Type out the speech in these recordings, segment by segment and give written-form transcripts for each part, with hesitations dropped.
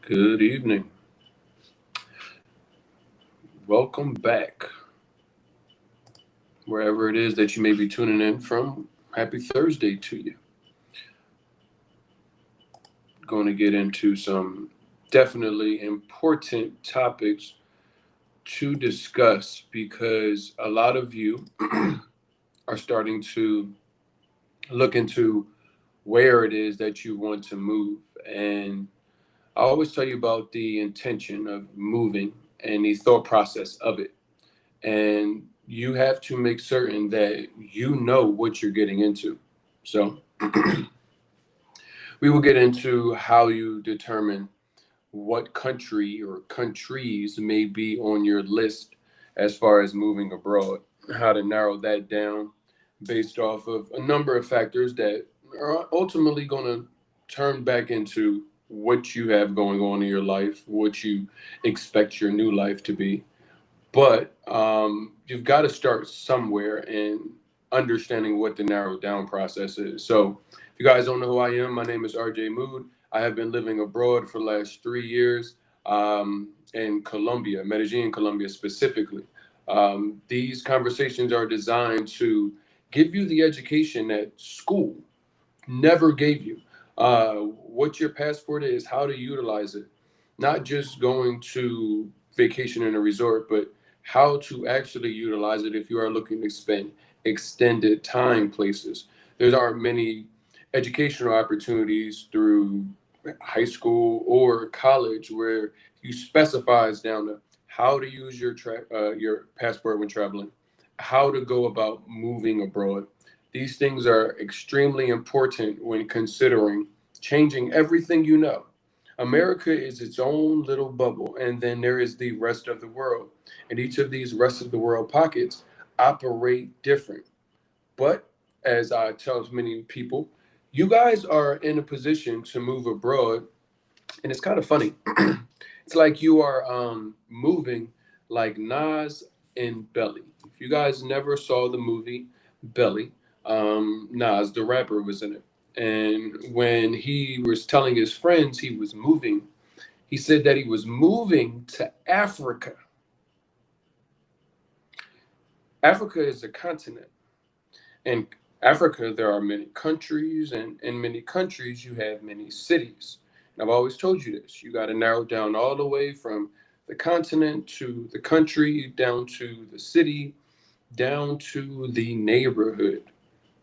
Good evening. Welcome back, wherever it is that you may be tuning in from. Happy Thursday to you. Going to get into some definitely important topics to discuss because a lot of you are starting to look into where it is that you want to move. And I always tell you about the intention of moving and the thought process of it. And you have to make certain that you know what you're getting into. So, we will get into how you determine what country or countries may be on your list as far as moving abroad, how to narrow that down based off of a number of factors that are ultimately going to turn back into what you have going on in your life, what you expect your new life to be. But you've got to start somewhere in understanding what the narrowed down process is. So, if you guys don't know who I am, my name is RJ Mood. I have been living abroad for the last 3 years in Colombia, Medellin, Colombia specifically. These conversations are designed to give you the education that school never gave you. What your passport is, how to utilize it, not just going to vacation in a resort, but how to actually utilize it if you are looking to spend extended time places. There aren't many educational opportunities through high school or college where you specifies down to how to use your passport when traveling, how to go about moving abroad. These things are extremely important when considering changing everything you know. America is its own little bubble, and then there is the rest of the world. And each of these rest of the world pockets operate different. But as I tell many people, you guys are in a position to move abroad, and it's kind of funny. It's like you are moving like Nas in Belly. If you guys never saw the movie Belly, Nas, the rapper, was in it. And when he was telling his friends he was moving, he said that he was moving to Africa. Africa is a continent. In Africa, there are many countries, and in many countries, you have many cities. And I've always told you this. You got to narrow down all the way from the continent to the country, down to the city, down to the neighborhood.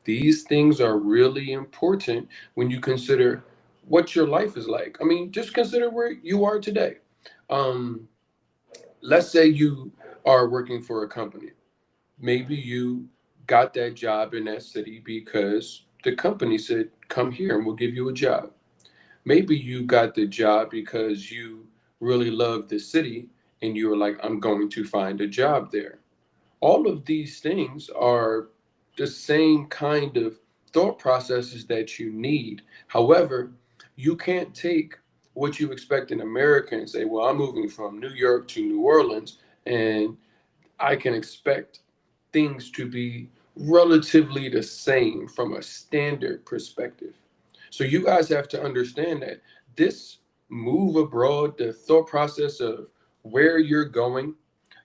These things are really important when you consider what your life is like. I mean, just consider where you are today. Um, let's say you are working for a company. Maybe you got that job in that city because the company said, come here and we'll give you a job. Maybe you got the job because you really love the city and you were like, I'm going to find a job there. All of these things are the same kind of thought processes that you need. However, you can't take what you expect in America and say, well, I'm moving from New York to New Orleans and I can expect things to be relatively the same from a standard perspective. So you guys have to understand that this move abroad, the thought process of where you're going,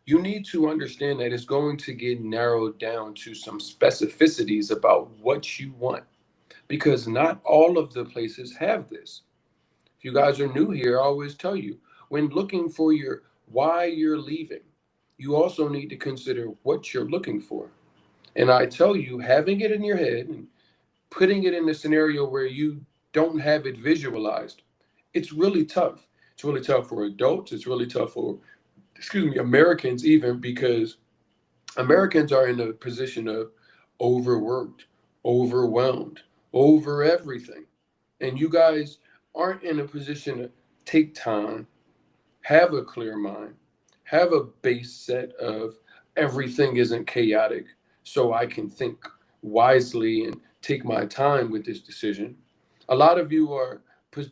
you need to understand that it's going to get narrowed down to some specificities about what you want because not all of the places have this. If you guys are new here, I always tell you when looking for your why you're leaving, you also need to consider what you're looking for. And I tell you, having it in your head and putting it in a scenario where you don't have it visualized, it's really tough. It's really tough for adults. It's really tough for, excuse me, Americans, even because Americans are in a position of overworked, overwhelmed, over everything. And you guys aren't in a position to take time, have a clear mind, have a base set of everything isn't chaotic, so I can think wisely and take my time with this decision. A lot of you are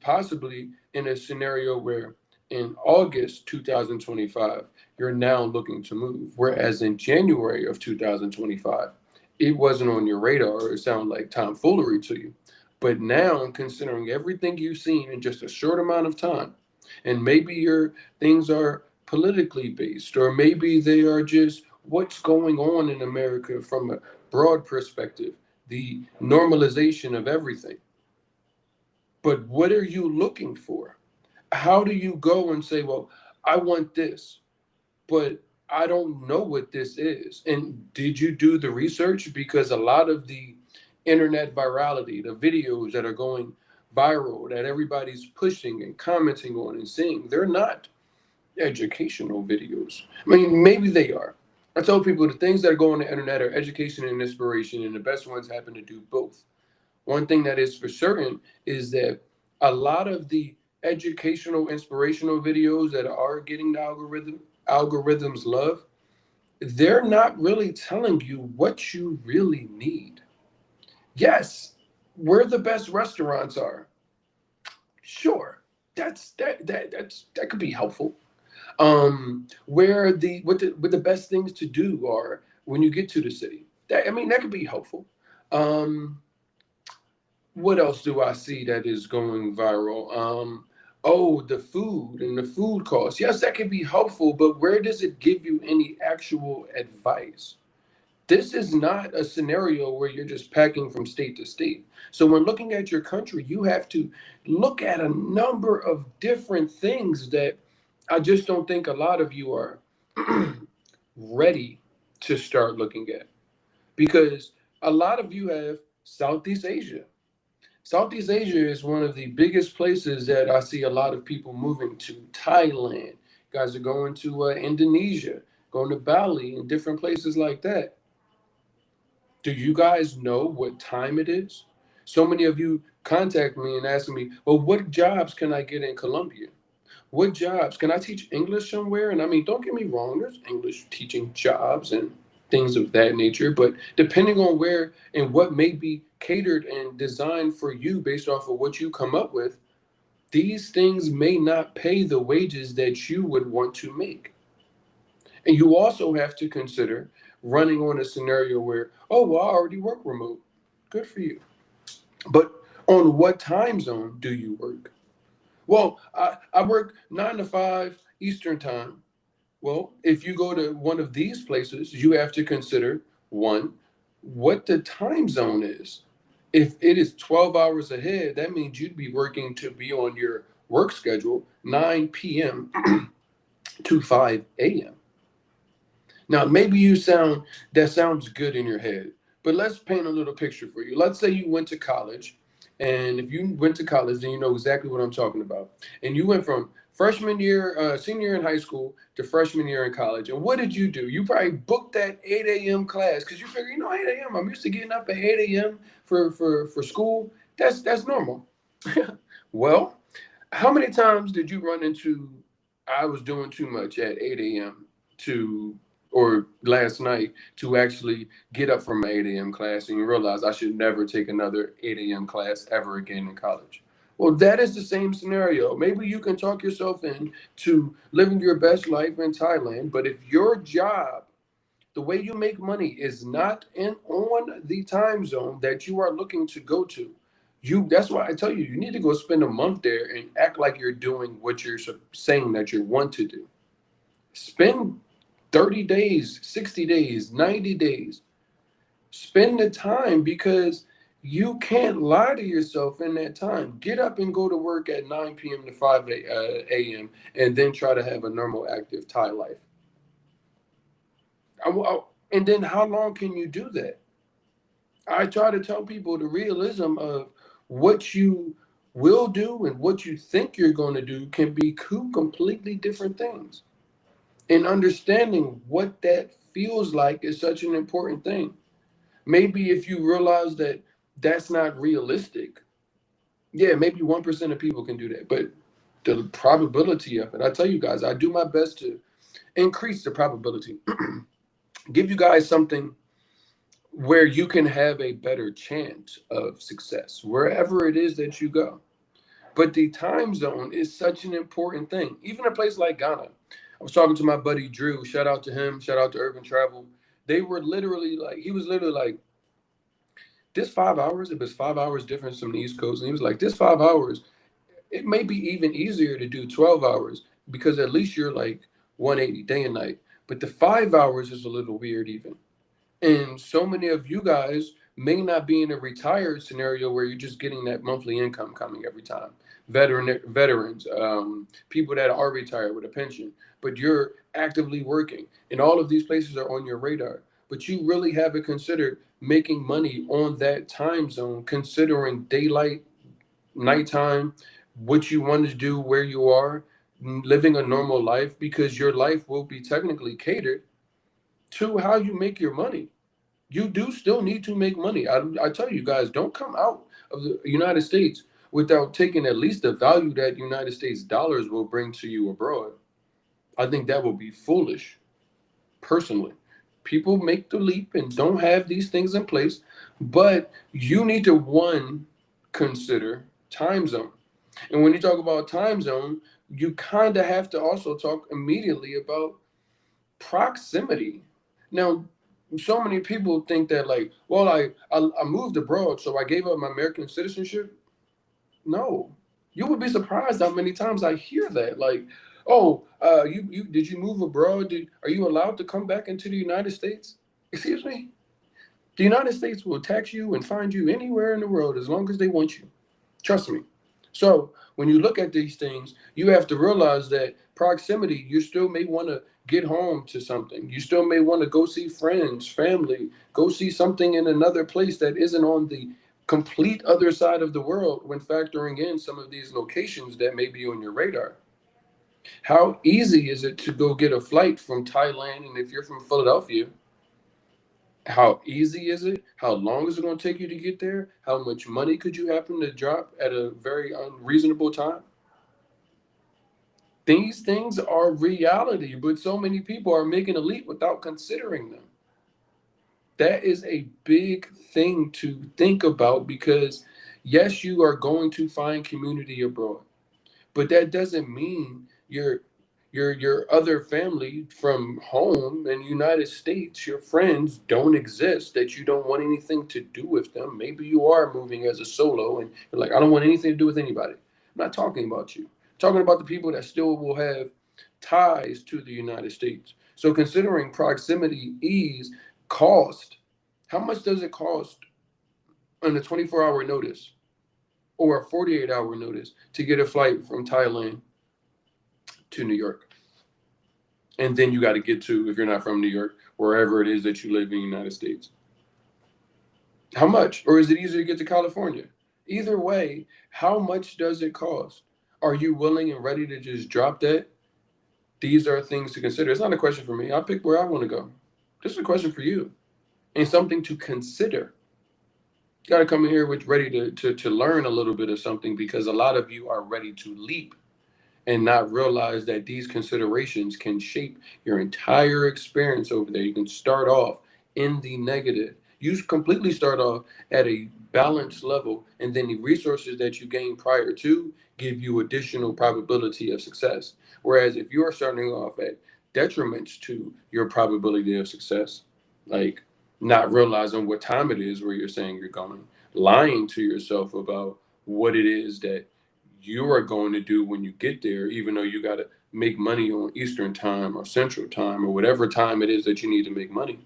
possibly in a scenario where in August 2025, you're now looking to move, whereas in January of 2025, it wasn't on your radar. It sounded like tomfoolery to you. But now, considering everything you've seen in just a short amount of time, And maybe your things are politically based, or maybe they are just what's going on in America from a broad perspective, the normalization of everything. But what are you looking for? How do you go and say, well, I want this, but I don't know what this is? And did you do the research? Because a lot of the internet virality, the videos that are going viral, that everybody's pushing and commenting on and seeing, they're not educational videos. I mean, maybe they are. I tell people the things that go on the internet are education and inspiration, and the best ones happen to do both. One thing that is for certain is that a lot of the educational, inspirational videos that are getting the algorithms love, they're not really telling you what you really need. Yes, where the best restaurants are, sure, that could be helpful. Where the what the best things to do are when you get to the city. That, I mean, that could be helpful. Um, what else do I see that is going viral? Oh, the food and the food costs. Yes, that can be helpful, but where does it give you any actual advice? This is not a scenario where you're just packing from state to state. So when looking at your country, you have to look at a number of different things that I just don't think a lot of you are ready to start looking at, because a lot of you have Southeast Asia. Southeast Asia is one of the biggest places that I see a lot of people moving to. Thailand, guys are going to Indonesia, going to Bali, and different places like that. Do you guys know what time it is? So many of you contact me and ask me, well, what jobs can I get in Colombia? What jobs? Can I teach English somewhere? And I mean, don't get me wrong, there's English teaching jobs and things of that nature, but depending on where and what may be catered and designed for you based off of what you come up with, these things may not pay the wages that you would want to make. And you also have to consider running on a scenario where, oh, well, I already work remote. Good for you. But on what time zone do you work? Well, I work 9 to 5 Eastern time. Well, if you go to one of these places, you have to consider one, what the time zone is. If it is 12 hours ahead, that means you'd be working to be on your work schedule 9 p.m. to 5 a.m. Now, maybe that sounds good in your head, but let's paint a little picture for you. Let's say you went to college, and if you went to college, then you know exactly what I'm talking about. And you went from freshman year, senior year in high school to freshman year in college. And what did you do? You probably booked that 8 a.m. class because you figure, 8 a.m. I'm used to getting up at 8 a.m. for school. That's normal. Well, how many times did you run into I was doing too much at 8 a.m. to or last night to actually get up from my 8 a.m. class and you realize I should never take another 8 a.m. class ever again in college? Well, that is the same scenario. Maybe you can talk yourself into living your best life in Thailand, but if your job, the way you make money, is not in on the time zone that you are looking to go to, that's why I tell you, you need to go spend a month there and act like you're doing what you're saying that you want to do. Spend 30 days, 60 days, 90 days. Spend the time, because you can't lie to yourself in that time. Get up and go to work at 9 p.m. to 5 a.m. and then try to have a normal, active Thai life. And then how long can you do that? I try to tell people the realism of what you will do and what you think you're going to do can be two completely different things. And understanding what that feels like is such an important thing. Maybe if you realize that that's not realistic, yeah, maybe 1% of people can do that. But the probability of it, I tell you guys, I do my best to increase the probability, give you guys something where you can have a better chance of success wherever it is that you go. But the time zone is such an important thing. Even a place like Ghana. I was talking to my buddy Drew. Shout out to him. Shout out to Urban Travel. They were literally like, he was literally like, this 5 hours, it was 5 hours difference from the East Coast. And he was like, this 5 hours, It may be even easier to do 12 hours because at least you're like 180 day and night. But the 5 hours is a little weird, even. And so many of you guys may not be in a retired scenario where you're just getting that monthly income coming every time. Veterans, people that are retired with a pension, but you're actively working, and all of these places are on your radar. But you really haven't considered making money on that time zone, considering daylight, nighttime, what you want to do, where you are, living a normal life, because your life will be technically catered to how you make your money. You do still need to make money. I tell you guys, don't come out of the United States without taking at least the value that United States dollars will bring to you abroad. I think that would be foolish, personally. People make the leap and don't have these things in place, but you need to, one, consider time zone. And when you talk about time zone, you kind of have to also talk immediately about proximity. Now, so many people think that, like, well, I moved abroad, so I gave up my American citizenship. No, you would be surprised how many times I hear that. Like, oh, you did you move abroad? Are you allowed to come back into the United States? Excuse me. The United States will tax you and find you anywhere in the world as long as they want you. Trust me. So when you look at these things, you have to realize that proximity, you still may want to get home to something. You still may want to go see friends, family, go see something in another place that isn't on the complete other side of the world when factoring in some of these locations that may be on your radar. How easy is it to go get a flight from Thailand? And if you're from Philadelphia, how easy is it? How long is it going to take you to get there? How much money could you happen to drop at a very unreasonable time? These things are reality, but so many people are making a leap without considering them. That is a big thing to think about because, yes, you are going to find community abroad, but that doesn't mean your other family from home in the United States, your friends don't exist, that you don't want anything to do with them. Maybe you are moving as a solo and you're like, I don't want anything to do with anybody. I'm not talking about you. I'm talking about the people that still will have ties to the United States. So considering proximity, ease, cost, how much does it cost on a 24-hour notice or a 48-hour notice to get a flight from Thailand to New York? And then you got to get to, if you're not from New York, wherever it is that you live in the United States. How much? Or is it easier to get to California? Either way, how much does it cost? Are you willing and ready to just drop that? These are things to consider. It's not a question for me. I pick where I want to go. This is a question for you and something to consider. You got to come in here with ready to learn a little bit of something because a lot of you are ready to leap and not realize that these considerations can shape your entire experience over there. You can start off in the negative. You completely start off at a balanced level, and then the resources that you gain prior to give you additional probability of success. Whereas if you are starting off at detriments to your probability of success, like not realizing what time it is where you're saying you're going, lying to yourself about what it is that you are going to do when you get there, even though you got to make money on Eastern time or Central time or whatever time it is that you need to make money.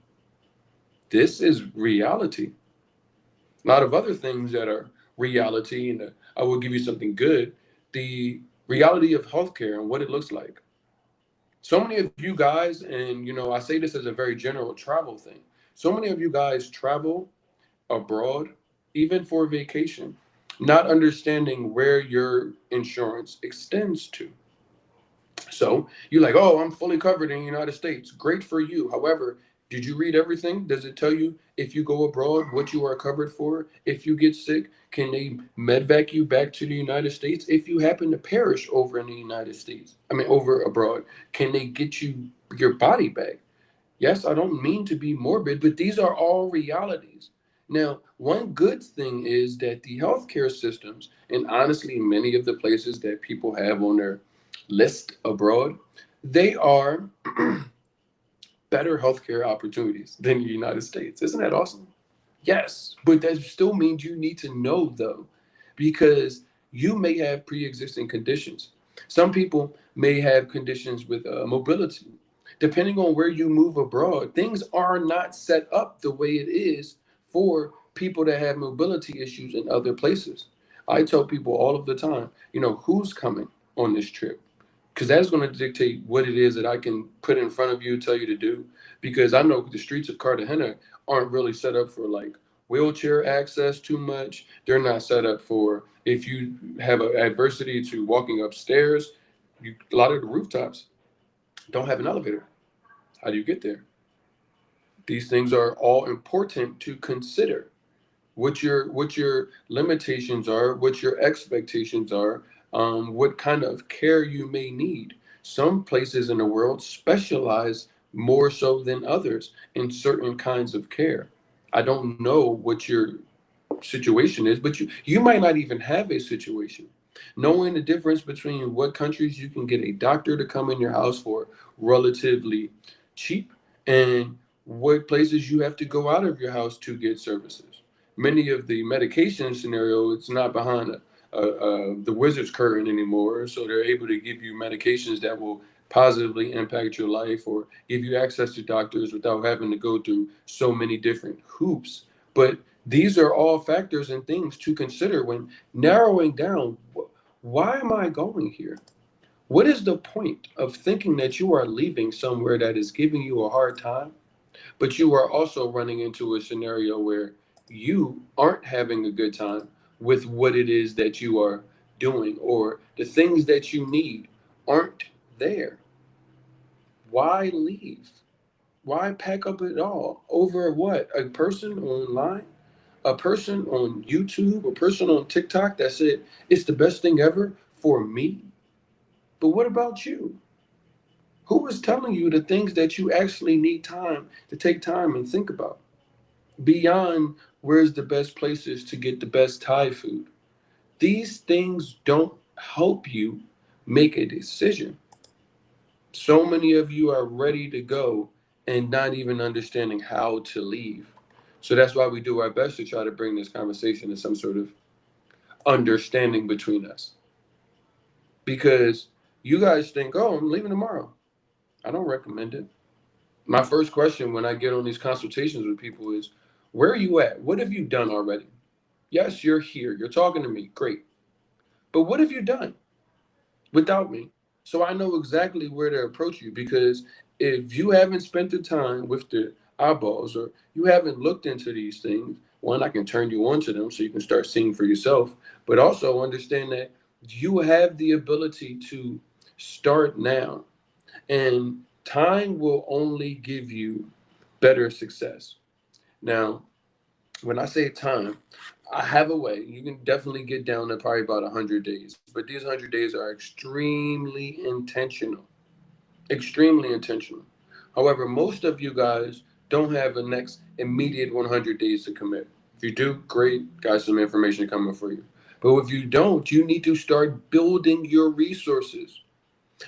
This is reality. A lot of other things that are reality, and I will give you something good, the reality of healthcare and what it looks like. So many of you guys, and I say this as a very general travel thing, so many of you guys travel abroad, even for vacation, not understanding where your insurance extends to. So you're like, oh, I'm fully covered in the United States. Great for you. However, did you read everything? Does it tell you if you go abroad what you are covered for? If you get sick, can they medvac you back to the United States? If you happen to perish over in the United States, I mean over abroad, can they get you your body back? Yes, I don't mean to be morbid, but these are all realities. Now, one good thing is that the healthcare systems, and honestly, many of the places that people have on their list abroad, they are better healthcare opportunities than the United States. Isn't that awesome? Yes, but that still means you need to know, though, because You may have pre-existing conditions. Some people may have conditions with mobility. Depending on where you move abroad, things are not set up the way it is for people that have mobility issues in other places. I tell people all of the time, who's coming on this trip? Because that's going to dictate what it is that I can put in front of you, tell you to do. Because I know the streets of Cartagena aren't really set up for like wheelchair access too much. They're not set up for if you have an adversity to walking upstairs. A lot of the rooftops don't have an elevator. How do you get there? These things are all important to consider. What your limitations are, what your expectations are, what kind of care you may need. Some places in the world specialize more so than others in certain kinds of care. I don't know what your situation is, but you might not even have a situation. Knowing the difference between what countries you can get a doctor to come in your house for relatively cheap and what places you have to go out of your house to get services. Many of the medication scenario, it's not behind the wizard's curtain anymore, so they're able to give you medications that will positively impact your life or give you access to doctors without having to go through so many different hoops. But these are all factors and things to consider when narrowing down why am I going here? What is the point of thinking that you are leaving somewhere that is giving you a hard time, but you are also running into a scenario where you aren't having a good time with what it is that you are doing or the things that you need aren't there? Why leave? Why pack up it all over what? A person online? A person on YouTube, a person on TikTok that said it's the best thing ever for me. But what about you? Who is telling you the things that you actually need time to take time and think about? Beyond where's the best places to get the best Thai food. These things don't help you make a decision. So many of you are ready to go and not even understanding how to leave. So that's why we do our best to try to bring this conversation to some sort of understanding between us. Because you guys think, oh, I'm leaving tomorrow. I don't recommend it. My first question when I get on these consultations with people is, where are you at? What have you done already? Yes, you're here. You're talking to me. Great. But what have you done without me? So I know exactly where to approach you because if you haven't spent the time with the eyeballs or you haven't looked into these things, one, I can turn you on to them so you can start seeing for yourself, but also understand that you have the ability to start now. And time will only give you better success. Now, when I say time, I have a way. You can definitely get down to probably about 100 days, but these 100 days are extremely intentional. Extremely intentional. However, most of you guys don't have the next immediate 100 days to commit. If you do, great, got some information coming for you. But if you don't, you need to start building your resources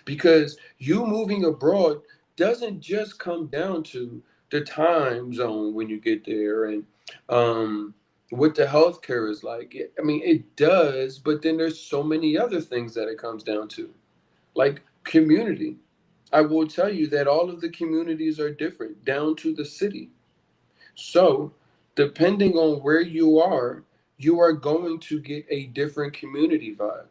because you moving abroad doesn't just come down to the time zone when you get there and um, what the healthcare is like. I mean, it does, but then there's so many other things that it comes down to, like community. I will tell you that all of the communities are different, down to the city. So, depending on where you are going to get a different community vibe.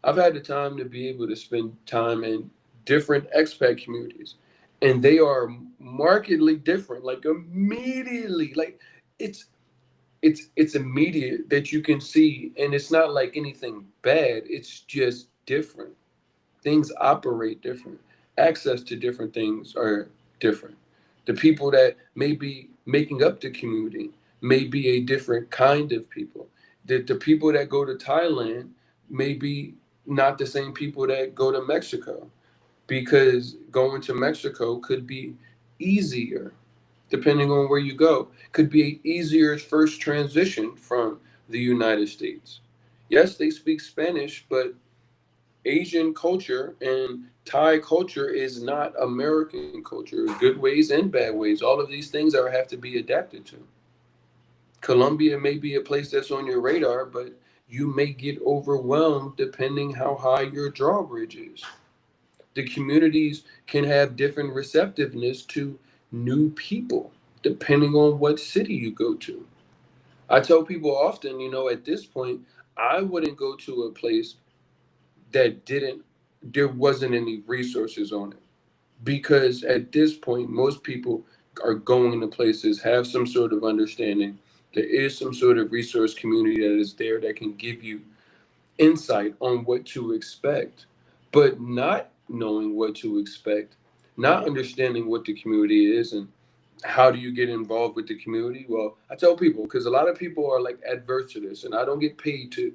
I've had the time to be able to spend time in different expat communities, and they are markedly different. Like immediately, like it's it's immediate that you can see, and it's not like anything bad. It's just different. Things operate different. Access to different things are different. The people that may be making up the community may be a different kind of people. The people that go to Thailand may be not the same people that go to Mexico because going to Mexico could be easier depending on where you go. Could be an easier first transition from the United States. Yes, they speak Spanish, but Asian culture and Thai culture is not American culture. Good ways and bad ways. All of these things are have to be adapted to. Colombia may be a place that's on your radar, but you may get overwhelmed depending how high your drawbridge is. The communities can have different receptiveness to new people depending on what city you go to. I tell people often, at this point, I wouldn't go to a place that there wasn't any resources on it. Because at this point, most people are going to places, have some sort of understanding. There is some sort of resource community that is there that can give you insight on what to expect, but not knowing what to expect, not understanding what the community is and how do you get involved with the community. Well, I tell people because a lot of people are like adverse to this, and I don't get paid to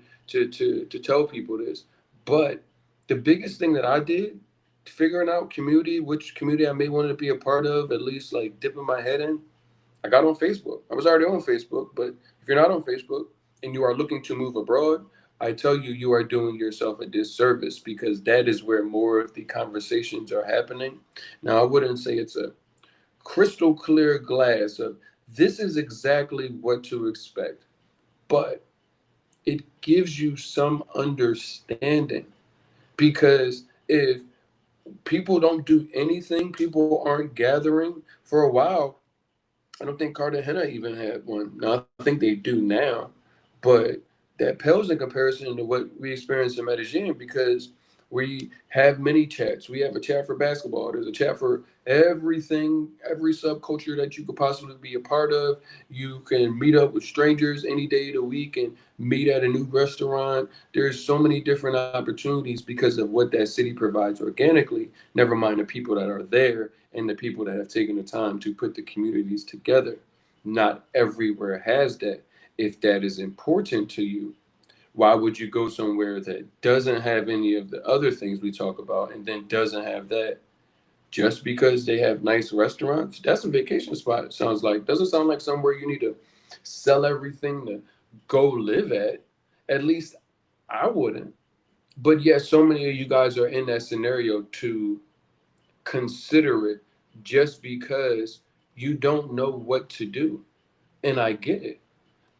tell people this, but the biggest thing that I did figuring out community, which community I may want to be a part of, at least like dipping my head in, I got on Facebook. I was already on Facebook, but if you're not on Facebook and you are looking to move abroad, I tell you, you are doing yourself a disservice because that is where more of the conversations are happening. Now, I wouldn't say it's a crystal clear glass of this is exactly what to expect, but it gives you some understanding because if people don't do anything, people aren't gathering for a while. I don't think Cartagena even had one. Now, I think they do now, but that pales in comparison to what we experienced in Medellin because we have many chats. We have a chat for basketball. There's a chat for everything, every subculture that you could possibly be a part of. You can meet up with strangers any day of the week and meet at a new restaurant. There's so many different opportunities because of what that city provides organically, never mind the people that are there and the people that have taken the time to put the communities together. Not everywhere has that. If that is important to you, why would you go somewhere that doesn't have any of the other things we talk about and then doesn't have that just because they have nice restaurants? That's a vacation spot, it sounds like. Doesn't sound like somewhere you need to sell everything to go live at. At least I wouldn't. But yet, so many of you guys are in that scenario to consider it just because you don't know what to do. And I get it.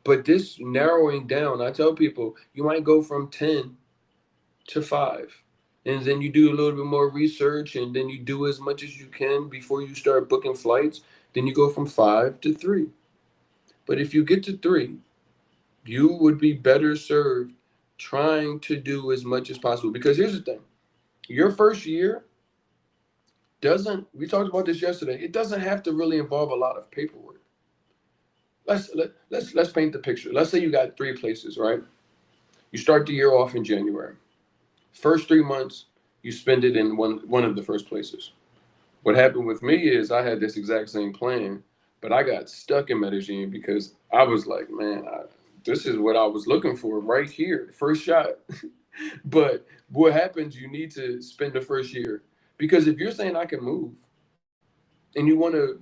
But this narrowing down, I tell people you might go from 10 to 5. And then you do a little bit more research and then you do as much as you can before you start booking flights. Then you go from 5 to 3. But if you get to 3, you would be better served trying to do as much as possible. Because here's the thing your first year doesn't, we talked about this yesterday, it doesn't have to really involve a lot of paperwork. Let's paint the picture. Let's say you got 3 places, right? You start the year off in January. First 3 months, you spend it in one of the first places. What happened with me is I had this exact same plan, but I got stuck in Medellin because I was like, man, this is what I was looking for right here, first shot. But what happens? You need to spend the first year because if you're saying I can move and you want to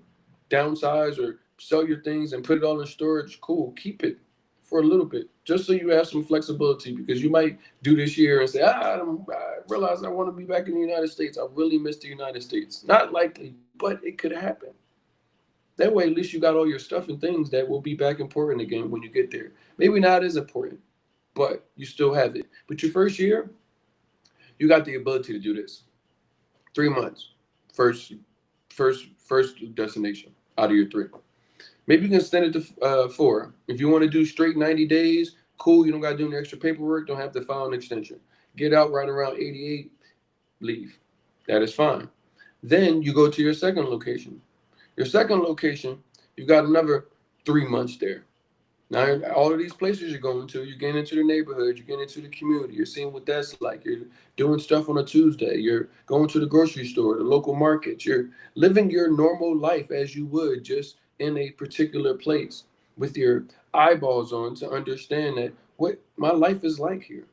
downsize or sell your things and put it all in storage, cool, keep it for a little bit just so you have some flexibility because you might do this year and say, I realize I want to be back in the United States. I really miss the United States. Not likely, but it could happen. That way, at least you got all your stuff and things that will be back important again when you get there. Maybe not as important, but you still have it. But your first year, you got the ability to do this. 3 months, first, first destination out of your 3. Maybe you can extend it to 4. If you want to do straight 90 days, cool. You don't got to do any extra paperwork. Don't have to file an extension. Get out right around 88, leave. That is fine. Then you go to your second location. Your second location, you've got another 3 months there. Now, all of these places you're going to, you're getting into the neighborhood, you're getting into the community, you're seeing what that's like. You're doing stuff on a Tuesday, you're going to the grocery store, the local market, you're living your normal life as you would just in a particular place with your eyeballs on to understand that what my life is like here.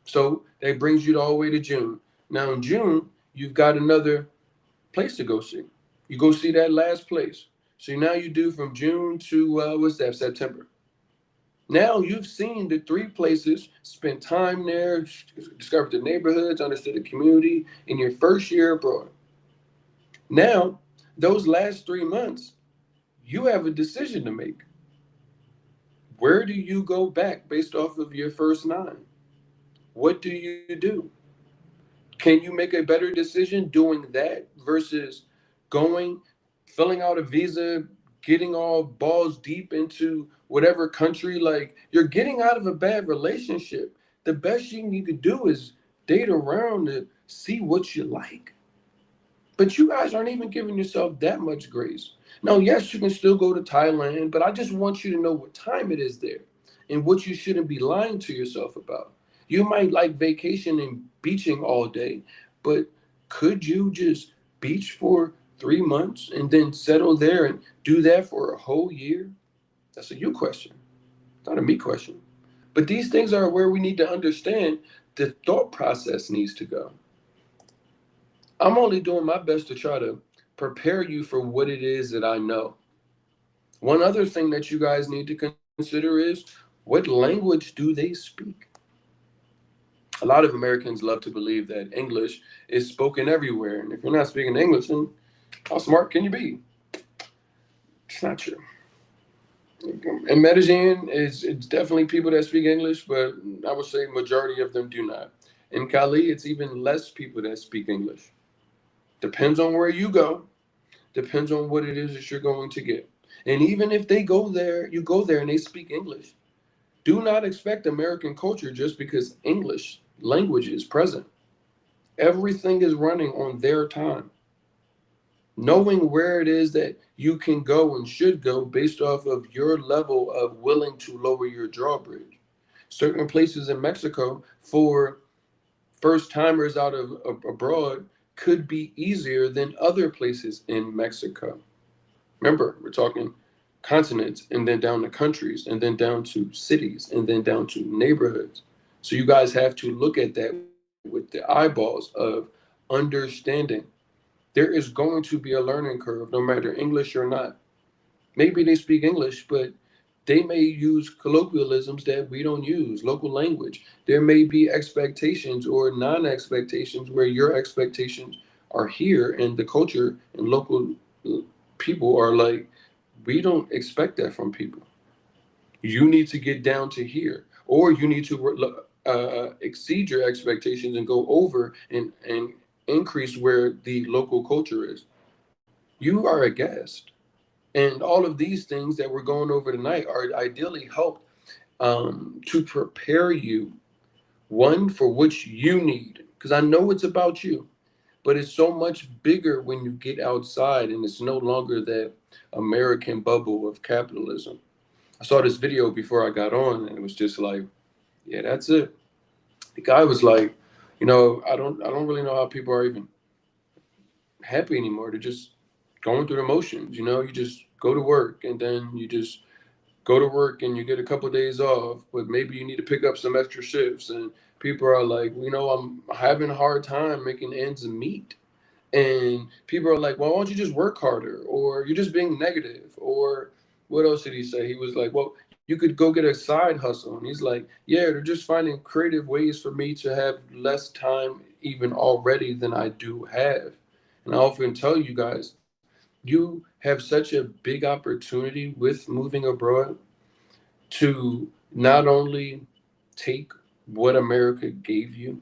So that brings you all the way to June. Now, in June, you've got another place to go see. You go see that last place. So now you do from June to what's that, September. Now you've seen the 3 places, spent time there, discovered the neighborhoods, understood the community in your first year abroad. Now, those last 3 months, you have a decision to make. Where do you go back based off of your first nine? What do you do? Can you make a better decision doing that versus going, filling out a visa, getting all balls deep into whatever country? Like, you're getting out of a bad relationship. The best thing you could do is date around to see what you like. But you guys aren't even giving yourself that much grace. Now, yes, you can still go to Thailand, but I just want you to know what time it is there and what you shouldn't be lying to yourself about. You might like vacation and beaching all day, but could you just beach for 3 months and then settle there and do that for a whole year? That's a you question, not a me question. But these things are where we need to understand the thought process needs to go. I'm only doing my best to try to prepare you for what it is that I know. One other thing that you guys need to consider is what language do they speak? A lot of Americans love to believe that English is spoken everywhere. And if you're not speaking English, then how smart can you be? It's not true. In Medellin, it's definitely people that speak English, but I would say majority of them do not. In Cali, it's even less people that speak English. Depends on where you go. Depends on what it is that you're going to get. And even if they go there, you go there and they speak English. Do not expect American culture just because English language is present. Everything is running on their time. Knowing where it is that you can go and should go based off of your level of willing to lower your drawbridge. Certain places in Mexico for first timers out of abroad could be easier than other places in Mexico. Remember, we're talking continents and then down to countries and then down to cities and then down to neighborhoods. So you guys have to look at that with the eyeballs of understanding. There is going to be a learning curve no matter English or not. Maybe they speak English, but they may use colloquialisms that we don't use, local language. There may be expectations or non expectations where your expectations are here and the culture and local people are like, we don't expect that from people. You need to get down to here, or you need to exceed your expectations and go over and increase where the local culture is. You are a guest. And all of these things that we're going over tonight are ideally helped to prepare you, one, for what you need. Because I know it's about you, but it's so much bigger when you get outside and it's no longer that American bubble of capitalism. I saw this video before I got on and it was just like, yeah, that's it. The guy was like, I don't really know how people are even happy anymore. They're just going through the motions. You just go to work and then you just go to work and you get a couple of days off, but maybe you need to pick up some extra shifts. And people are like, I'm having a hard time making ends meet. And people are like, well, why don't you just work harder? Or you're just being negative. Or what else did he say? He was like, well, you could go get a side hustle. And he's like, yeah, they're just finding creative ways for me to have less time even already than I do have. And I often tell you guys, you have such a big opportunity with moving abroad to not only take what America gave you,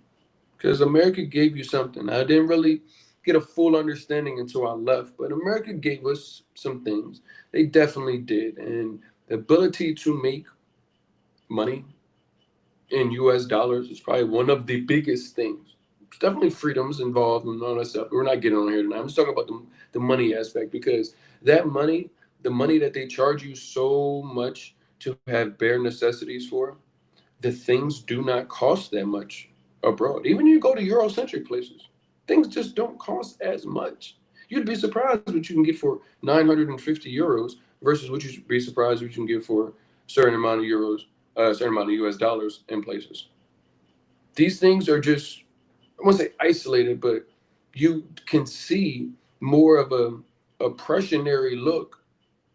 because America gave you something. I didn't really get a full understanding until I left, but America gave us some things. They definitely did. And the ability to make money in US dollars is probably one of the biggest things. There's definitely freedoms involved and all that stuff. We're not getting on here tonight. I'm just talking about the money aspect because that money, the money that they charge you so much to have bare necessities for, the things do not cost that much abroad. Even you go to Eurocentric places, things just don't cost as much. You'd be surprised what you can get for 950 euros versus what you'd be surprised what you can get for a certain amount of euros, a certain amount of US dollars in places. These things are just, I won't say isolated, but you can see more of a oppressionary look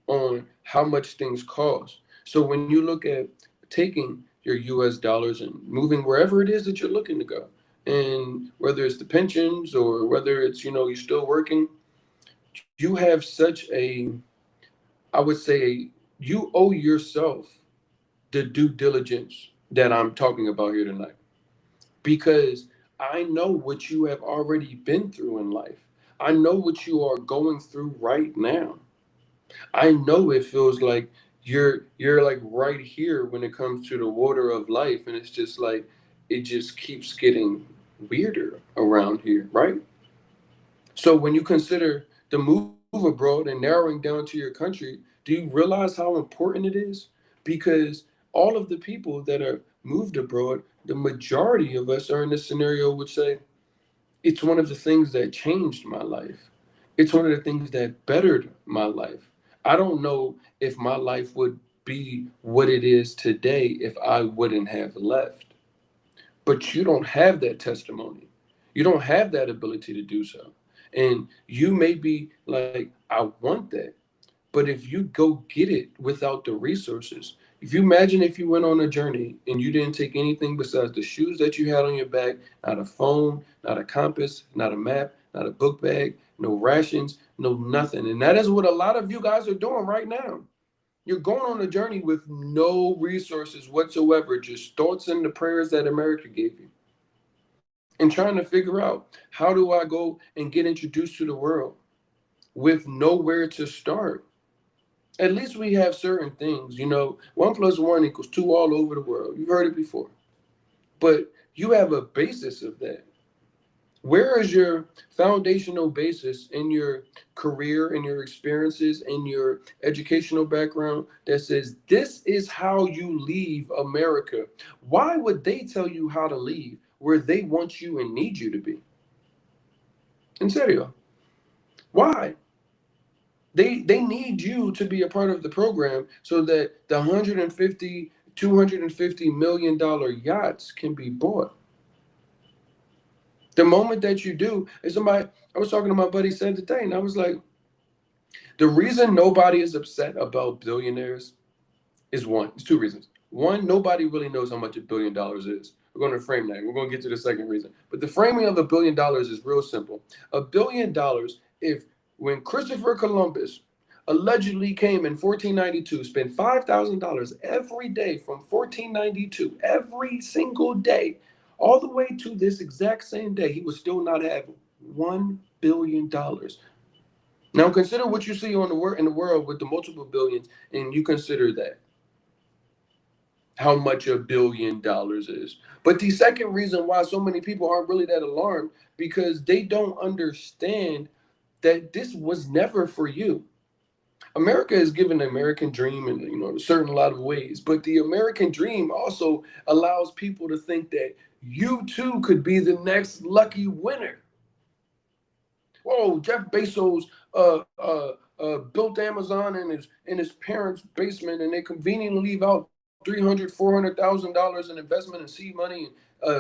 on how much things cost. So when you look at taking your US dollars and moving wherever it is that you're looking to go, and whether it's the pensions or whether it's, you're still working, you have such a, I would say, you owe yourself the due diligence that I'm talking about here tonight, because I know what you have already been through in life. I know what you are going through right now. I know it feels like you're like right here when it comes to the water of life, and it's just like it just keeps getting weirder around here, right? So when you consider the move abroad and narrowing down to your country, do you realize how important it is? Because all of the people that are moved abroad, the majority of us are in this scenario would say, it's one of the things that changed my life. It's one of the things that bettered my life. I don't know if my life would be what it is today if I wouldn't have left. But you don't have that testimony. You don't have that ability to do so. And you may be like, I want that. But if you go get it without the resources, if you imagine if you went on a journey and you didn't take anything besides the shoes that you had on your back, not a phone, not a compass, not a map, not a book bag, no rations, no nothing. And that is what a lot of you guys are doing right now. You're going on a journey with no resources whatsoever, just thoughts and the prayers that America gave you, and trying to figure out how do I go and get introduced to the world with nowhere to start. At least we have certain things, 1 + 1 = 2 all over the world. You've heard it before. But you have a basis of that. Where is your foundational basis in your career, in your experiences, in your educational background that says this is how you leave America? Why would they tell you how to leave where they want you and need you to be? In serio. Why? They need you to be a part of the program so that the 150, $250 million yachts can be bought. The moment that you do, and somebody, I was talking to my buddy said today, and I was like, the reason nobody is upset about billionaires is one. It's two reasons. One, nobody really knows how much $1 billion is. We're going to frame that. We're going to get to the second reason. But the framing of $1 billion is real simple. $1 billion, if when Christopher Columbus allegedly came in 1492, spent $5,000 every day from 1492, every single day, all the way to this exact same day, he would still not have $1 billion. Now consider what you see on in the world with the multiple billions, and you consider that how much $1 billion is. But the second reason why so many people aren't really that alarmed, because they don't understand that this was never for you. America has given the American dream in a certain lot of ways, but the American dream also allows people to think that you too could be the next lucky winner. Whoa, Jeff Bezos built Amazon in his parents' basement, and they conveniently leave out 300, $400,000 in investment and seed money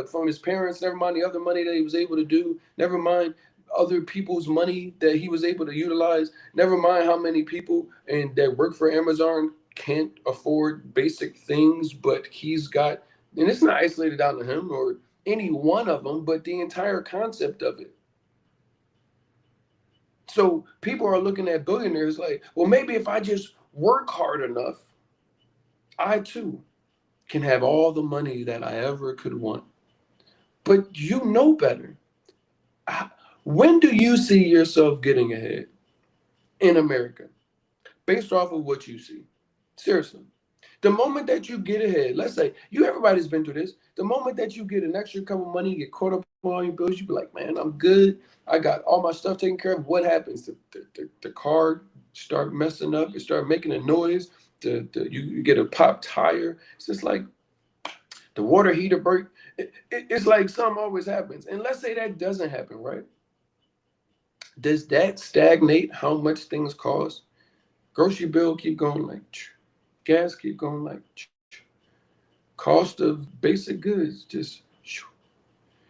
from his parents. Never mind the other money that he was able to do. Never mind other people's money that he was able to utilize. Never mind how many people and that work for Amazon can't afford basic things, but he's got, and it's not isolated down to him or any one of them, but the entire concept of it. So people are looking at billionaires like, well, maybe if I just work hard enough, I too can have all the money that I ever could want. But you know better. When do you see yourself getting ahead in America based off of what you see? Seriously. The moment that you get ahead, let's say everybody's been through this. The moment that you get an extra couple money, you get caught up on all your bills, you be like, man, I'm good. I got all my stuff taken care of. What happens? The car start messing up. It start making a noise. You get a pop tire. It's just like the water heater break. It's like something always happens. And let's say that doesn't happen, right? Does that stagnate how much things cost? Grocery bill keep going like, gas keep going like, cost of basic goods just.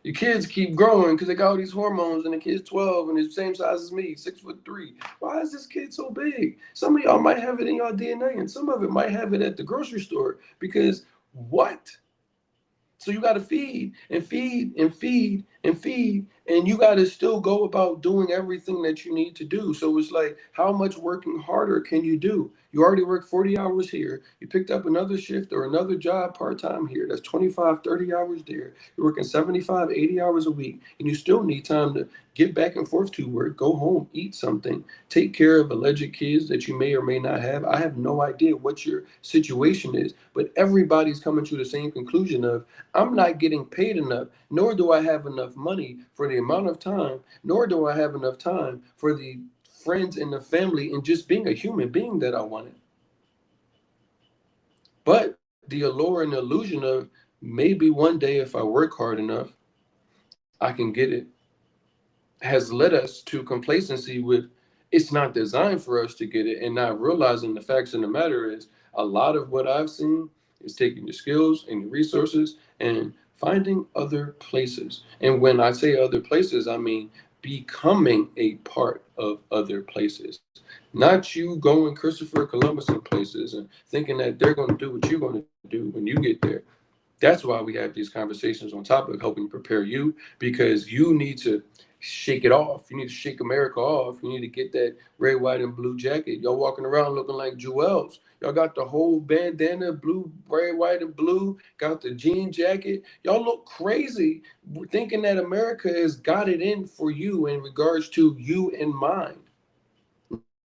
Your kids keep growing because they got all these hormones, and the kid's 12 and the same size as me, 6'3". Why is this kid so big? Some of y'all might have it in y'all DNA, and some of it might have it at the grocery store because what? So you got to feed and feed and feed and feed, and you got to still go about doing everything that you need to do. So it's like, how much working harder can you do? You already work 40 hours here. You picked up another shift or another job part-time here. That's 25, 30 hours there. You're working 75, 80 hours a week, and you still need time to get back and forth to work, go home, eat something, take care of alleged kids that you may or may not have. I have no idea what your situation is, but everybody's coming to the same conclusion of, I'm not getting paid enough, nor do I have enough money for the amount of time, nor do I have enough time for the friends and the family and just being a human being that I wanted. But the allure and the illusion of, maybe one day if I work hard enough, I can get it, has led us to complacency with, it's not designed for us to get it, and not realizing the facts of the matter is, a lot of what I've seen is taking your skills and your resources and finding other places. And when I say other places, I mean becoming a part of other places. Not you going Christopher Columbus in places and thinking that they're going to do what you're going to do when you get there. That's why we have these conversations on top of helping prepare you, because you need to shake it off. You need to shake America off. You need to get that red, white, and blue jacket. Y'all walking around looking like jewels. Y'all got the whole bandana, blue, red, white, and blue. Got the jean jacket. Y'all look crazy thinking that America has got it in for you in regards to you and mine.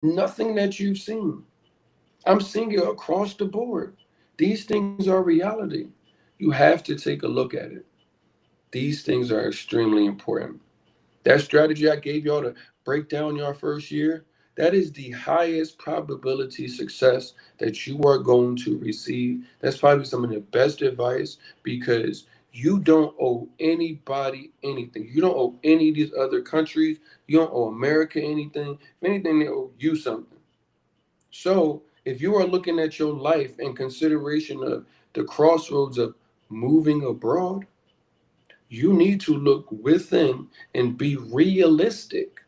Nothing that you've seen. I'm seeing it across the board. These things are reality. You have to take a look at it. These things are extremely important. That strategy I gave y'all to break down your first year, that is the highest probability success that you are going to receive. That's probably some of the best advice, because you don't owe anybody anything. You don't owe any of these other countries. You don't owe America anything. If anything, they owe you something. So if you are looking at your life in consideration of the crossroads of moving abroad, you need to look within and be realistic.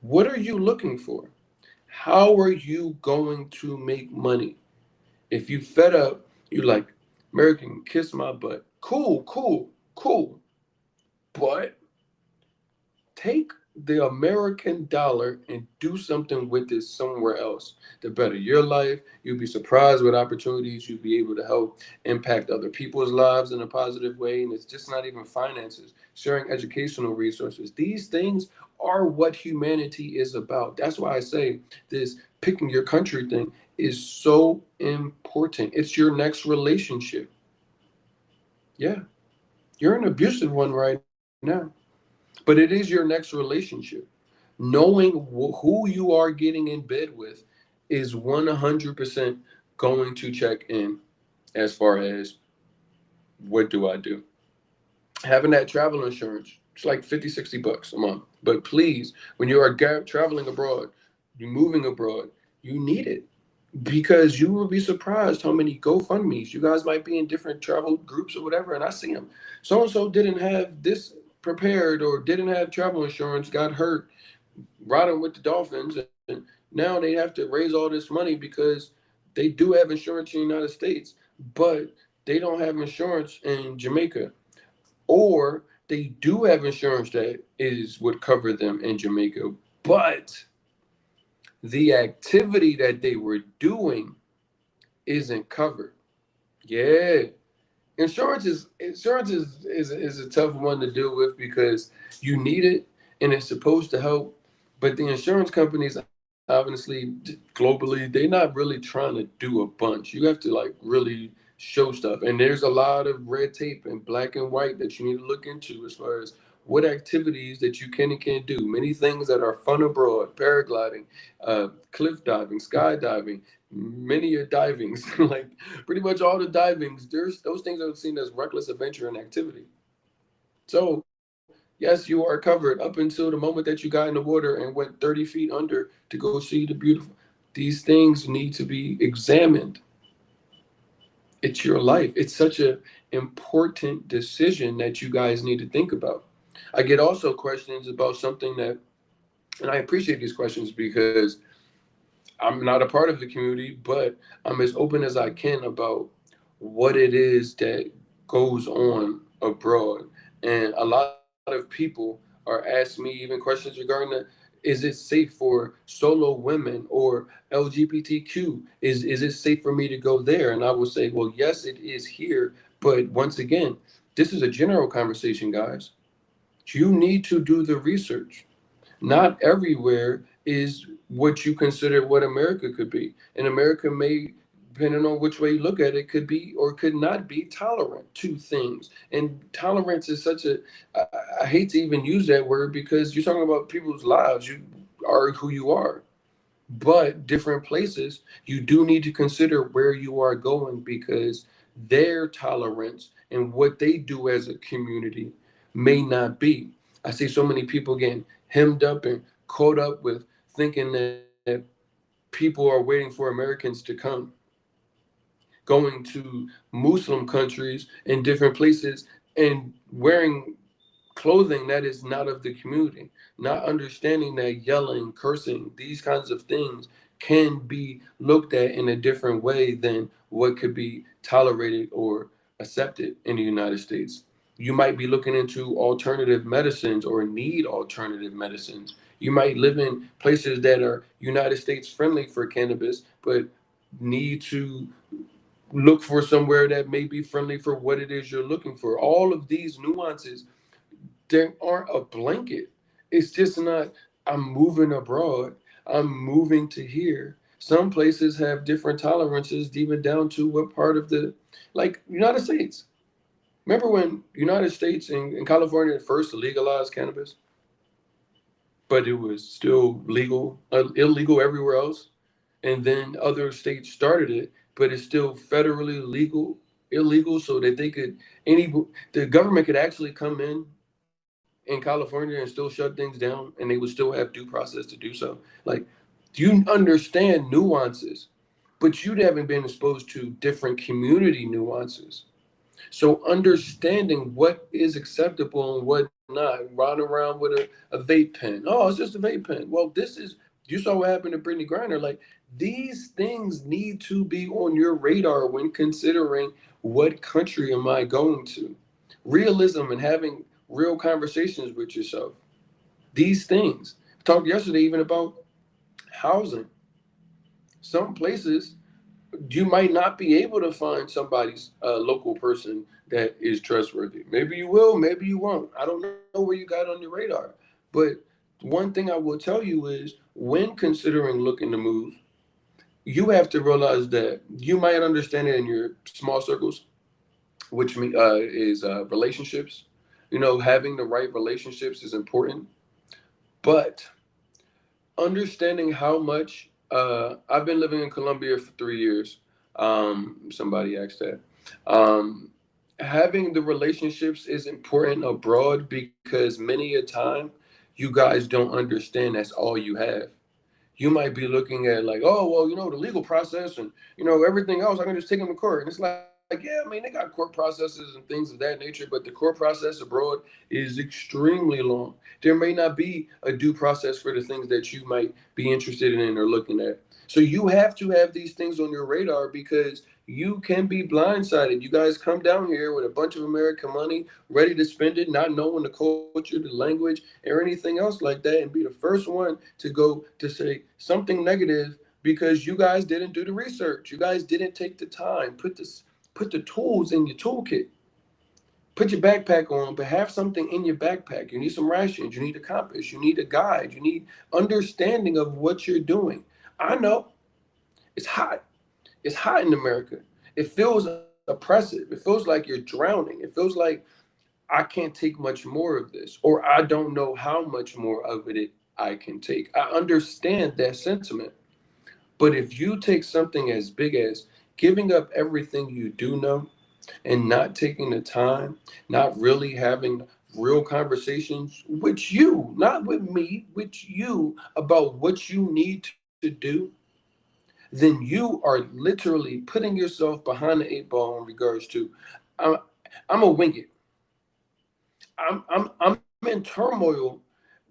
What are you looking for? How are you going to make money? If you fed up, you like, American kiss my butt. Cool, cool, cool. But take the American dollar and do something with it somewhere else to better your life. You'll be surprised with opportunities. You'll be able to help impact other people's lives in a positive way. And it's just not even finances, sharing educational resources. These things are what humanity is about. That's why I say this picking your country thing is so important. It's your next relationship. Yeah, you're an abusive one right now. But it is your next relationship. Knowing who you are getting in bed with is 100% going to check in as far as, what do I do? Having that travel insurance, it's like 50, $60 a month. But please, when you are traveling abroad, you're moving abroad, you need it, because you will be surprised how many GoFundMe's. You guys might be in different travel groups or whatever, and I see them. So and so didn't have this prepared, or didn't have travel insurance, got hurt riding with the Dolphins, and now they have to raise all this money because they do have insurance in the United States, but they don't have insurance in Jamaica, or they do have insurance that is would cover them in Jamaica, but the activity that they were doing isn't covered. Yeah. Insurance is a tough one to deal with, because you need it and it's supposed to help, but the insurance companies, obviously, globally, they're not really trying to do a bunch. You have to like really show stuff, and there's a lot of red tape and black and white that you need to look into as far as what activities that you can and can't do. Many things that are fun abroad: paragliding, cliff diving, skydiving, many are divings. Like pretty much all the divings, there's those things are seen as reckless adventure and activity. So yes, you are covered up until the moment that you got in the water and went 30 feet under to go see the beautiful. These things need to be examined. It's your life. It's such a important decision that you guys need to think about. I get also questions about something that, and I appreciate these questions because I'm not a part of the community, but I'm as open as I can about what it is that goes on abroad And a lot of people are asking me even questions regarding the, is it safe for solo women or LGBTQ? Is it safe for me to go there? And I will say, well, yes, it is here. But once again, this is a general conversation, guys. You need to do the research. Not everywhere is what you consider what America could be. And America may, depending on which way you look at it, could be or could not be tolerant to things. And tolerance is such a, I, I hate to even use that word because you're talking about people's lives. You are who you are. But different places, you do need to consider where you are going because their tolerance and what they do as a community may not be. I see so many people getting hemmed up and caught up with thinking that people are waiting for Americans to come, going to Muslim countries and different places and wearing clothing that is not of the community, not understanding that yelling, cursing, these kinds of things can be looked at in a different way than what could be tolerated or accepted in the United States. You might be looking into alternative medicines or need alternative medicines. You might live in places that are United States friendly for cannabis, but need to look for somewhere that may be friendly for what it is you're looking for. All of these nuances, there aren't a blanket. It's just not, I'm moving abroad, I'm moving to here. Some places have different tolerances, even down to what part of the, like United States. Remember when United States and California first legalized cannabis, but it was still legal, illegal everywhere else, and then other states started it, but it's still federally legal, illegal, so that they could any the government could actually come in California and still shut things down, and they would still have due process to do so. Like, you understand nuances, but you haven't been exposed to different community nuances. So understanding what is acceptable and what not, riding around with a vape pen. Oh, it's just a vape pen. Well, this is, you saw what happened to Brittany Griner. Like, these things need to be on your radar when considering what country am I going to. Realism and having real conversations with yourself. These things. I talked yesterday even about housing. Some places you might not be able to find somebody's local person that is trustworthy. Maybe you will, maybe you won't. I don't know where you got on your radar. But one thing I will tell you is when considering looking to move, you have to realize that you might understand it in your small circles, which is relationships. You know, having the right relationships is important, but understanding how much I've been living in Colombia for 3 years. Somebody asked that. Um, Having the relationships is important abroad because many a time you guys don't understand that's all you have. You might be looking at like, oh well, the legal process and everything else. I can just take them to court, and it's like, yeah, I mean, they got court processes and things of that nature, but the court process abroad is extremely long. There may not be a due process for the things that you might be interested in or looking at. So you have to have these things on your radar because you can be blindsided. You guys come down here with a bunch of American money, ready to spend it, not knowing the culture, the language, or anything else like that, and be the first one to go to say something negative because you guys didn't do the research. You guys didn't take the time, put the tools in your toolkit. Put your backpack on, but have something in your backpack. You need some rations, you need a compass, you need a guide, you need understanding of what you're doing. I know it's hot. It's hot in America. It feels oppressive. It feels like you're drowning. It feels like I can't take much more of this, or I don't know how much more of it I can take. I understand that sentiment. But if you take something as big as giving up everything you do know and not taking the time, not really having real conversations with you, not with me, with you about what you need to do, then you are literally putting yourself behind the eight ball in regards to, I'm, I'm a wing it. I'm in turmoil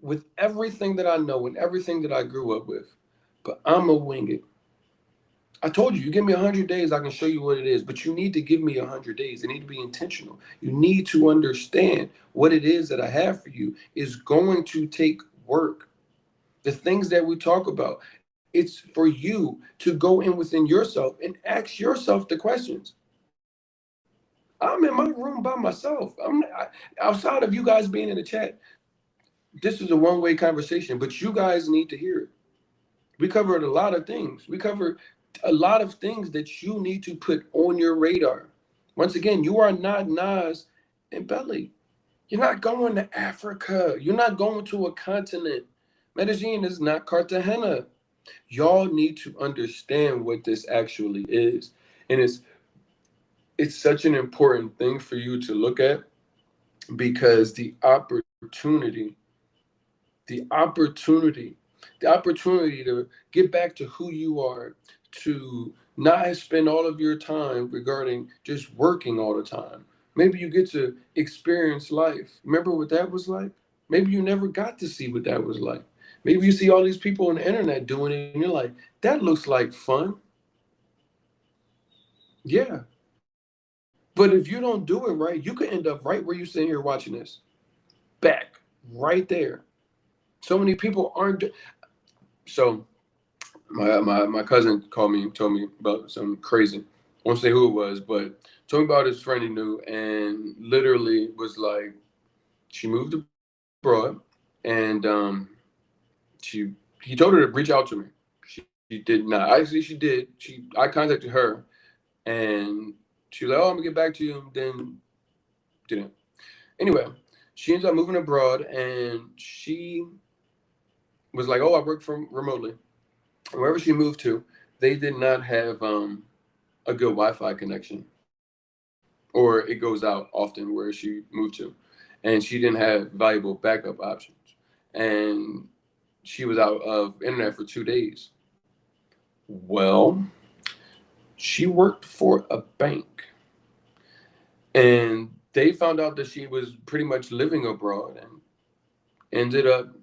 with everything that I know and everything that I grew up with, but I'm a wing it. I told you, you give me 100 days, I can show you what it is. But you need to give me 100 days. It need to be intentional. You need to understand what it is that I have for you is going to take work. The things that we talk about, it's for you to go in within yourself and ask yourself the questions. I'm in my room by myself. Outside of you guys being in the chat, this is a one-way conversation, but you guys need to hear it. We covered a lot of things. We covered a lot of things that you need to put on your radar. Once again, you are not Nas and Belly. You're not going to Africa. You're not going to a continent. Medellin is not Cartagena. Y'all need to understand what this actually is. And it's such an important thing for you to look at because the opportunity, the opportunity to get back to who you are, to not spend all of your time regarding just working all the time. Maybe you get to experience life. Remember what that was like? Maybe you never got to see what that was like. Maybe you see all these people on the internet doing it and you're like, that looks like fun. Yeah. But if you don't do it right, you could end up right where you're sitting here watching this. Back. Right there. So many people aren't. So my cousin called me and told me about some crazy. I won't say who it was, but told me about his friend he knew, and literally was like, she moved abroad, and she he told her to reach out to me. She did not. Actually, she did. I contacted her, and she was like, "Oh, I'm gonna get back to you." Then didn't. Anyway, she ends up moving abroad, and she was like, "Oh, I work from remotely." Wherever she moved to, they did not have a good Wi-Fi connection, or it goes out often where she moved to, and she didn't have valuable backup options, and she was out of internet for 2 days. Well, she worked for a bank, and they found out that she was pretty much living abroad, and ended up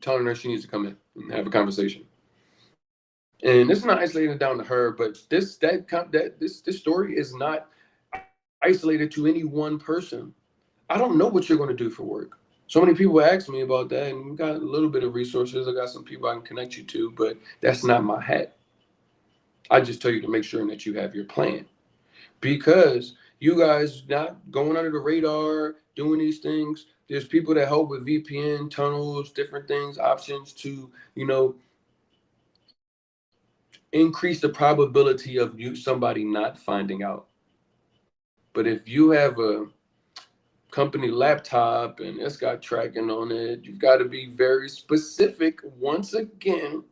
telling her she needs to come in and have a conversation. And it's not isolated down to her, but this story is not isolated to any one person. I don't know what you're going to do for work. So many people ask me about that, and we got a little bit of resources. I got some people I can connect you to, but that's not my hat. I just tell you to make sure that you have your plan because you guys not going under the radar, doing these things. There's people that help with VPN tunnels, different things, options to increase the probability of somebody not finding out. But if you have a company laptop and it's got tracking on it, you've got to be very specific once again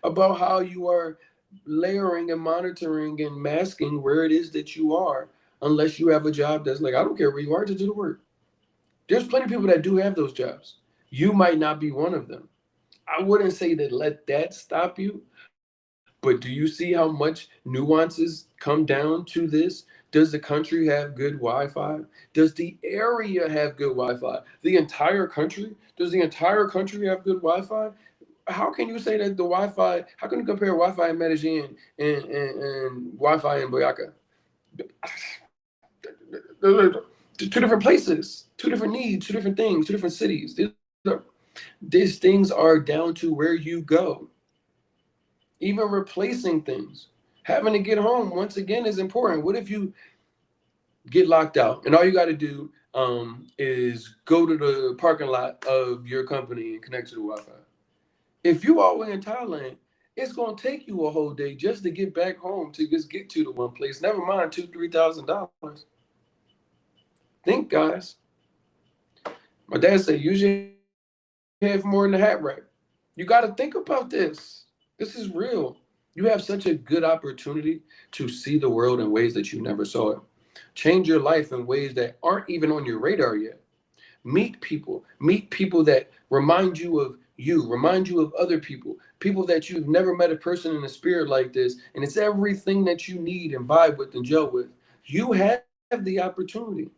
about how you are layering and monitoring and masking where it is that you are, unless you have a job that's like, I don't care where you are, just do the work. There's plenty of people that do have those jobs. You might not be one of them. I wouldn't say that let that stop you, but do you see how much nuances come down to this? Does the country have good Wi-Fi? Does the area have good Wi-Fi? The entire country? Does the entire country have good Wi-Fi? How can you say that the Wi-Fi? How can you compare Wi-Fi in Medellin and Wi-Fi in Boyaca? Two different places, two different needs, two different things, two different cities. These things are down to where you go. Even replacing things, having to get home once again is important. What if you get locked out and all you got to do is go to the parking lot of your company and connect to the Wi-Fi? If you all the way in Thailand, it's gonna take you a whole day just to get back home to just get to the one place. Never mind $2,000-3,000. Think, guys. My dad said use your head for more than the hat right. You got to think about this. This is real. You have such a good opportunity to see the world in ways that you never saw it. Change your life in ways that aren't even on your radar yet. Meet people that remind you of you, remind you of other people, people that you've never met a person in a spirit like this, and it's everything that you need and vibe with and gel with. You have the opportunity.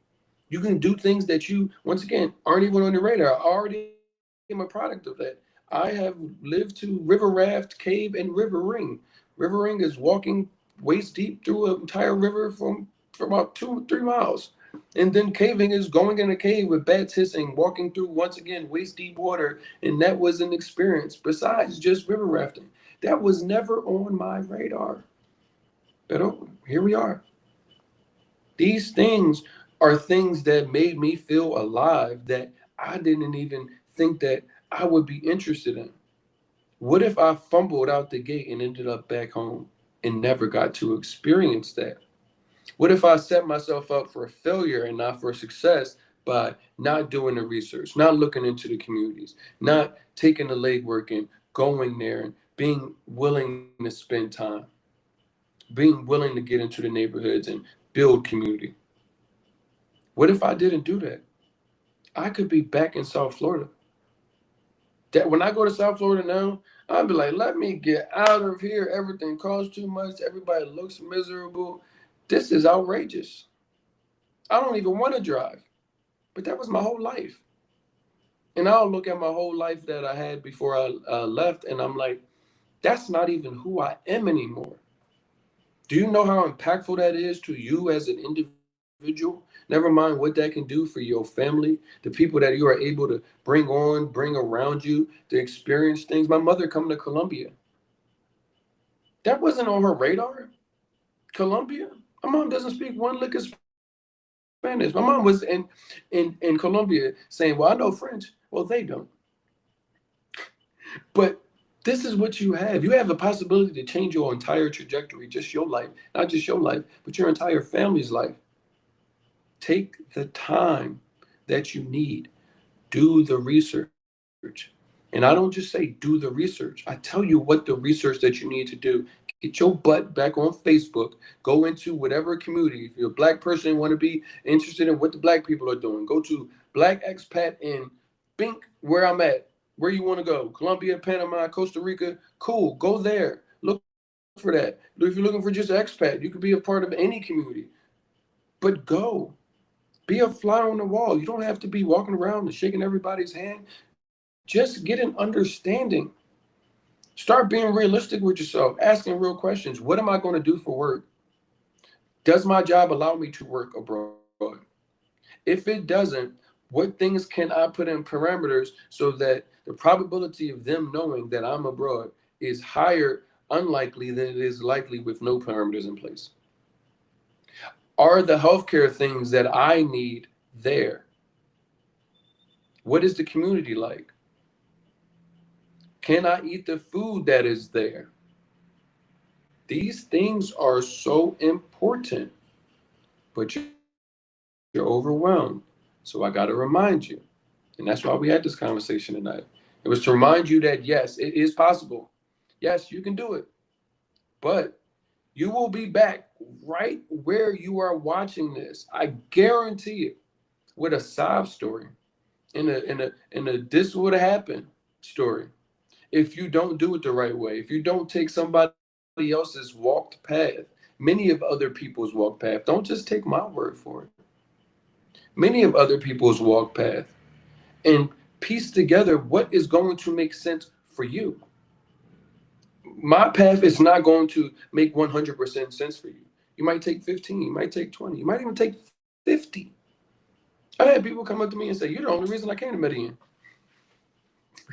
You can do things that you, once again, aren't even on your radar. I already am a product of that. I have lived to River Raft, Cave, and River Ring. River Ring is walking waist deep through an entire river for about 2 or 3 miles. And then caving is going in a cave with bats hissing, walking through once again waist deep water. And that was an experience besides just river rafting. That was never on my radar. But oh, here we are. These things are things that made me feel alive that I didn't even think that I would be interested in. What if I fumbled out the gate and ended up back home and never got to experience that? What if I set myself up for a failure and not for success by not doing the research, not looking into the communities, not taking the legwork and going there and being willing to spend time, being willing to get into the neighborhoods and build community? What if I didn't do that? I could be back in South Florida. That when I go to South Florida now, I'll be like, let me get out of here. Everything costs too much. Everybody looks miserable. This is outrageous. I don't even want to drive. But that was my whole life. And I'll look at my whole life that I had before I left, and I'm like, that's not even who I am anymore. Do you know how impactful that is to you as an individual? Never mind what that can do for your family, the people that you are able to bring around you to experience things. My mother coming to Colombia. That wasn't on her radar. Colombia? My mom doesn't speak one lick of Spanish. My mom was in Colombia saying, well, I know French. Well, they don't. But this is what you have. You have the possibility to change your entire trajectory, just your life, not just your life, but your entire family's life. Take the time that you need. Do the research. And I don't just say do the research. I tell you what the research that you need to do. Get your butt back on Facebook. Go into whatever community. If you're a black person and want to be interested in what the black people are doing, go to Black Expat and think where I'm at, where you want to go. Colombia, Panama, Costa Rica. Cool. Go there. Look for that. If you're looking for just an expat, you could be a part of any community. But go. Be a fly on the wall. You don't have to be walking around and shaking everybody's hand. Just get an understanding. Start being realistic with yourself, asking real questions. What am I going to do for work? Does my job allow me to work abroad? If it doesn't, what things can I put in parameters so that the probability of them knowing that I'm abroad is higher, unlikely than it is likely with no parameters in place? Are the healthcare things that I need there? What is the community like? Can I eat the food that is there? These things are so important, but you're overwhelmed. So I got to remind you. And that's why we had this conversation tonight. It was to remind you that yes, it is possible. Yes, you can do it. But you will be back right where you are watching this. I guarantee it. With a sob story, in a this would have happened story. If you don't do it the right way, if you don't take somebody else's walked path, many of other people's walked path, don't just take my word for it. Many of other people's walked path, and piece together what is going to make sense for you. My path is not going to make 100% sense for you. You might take 15, you might take 20, you might even take 50. I had people come up to me and say, "You're the only reason I came to Medellin."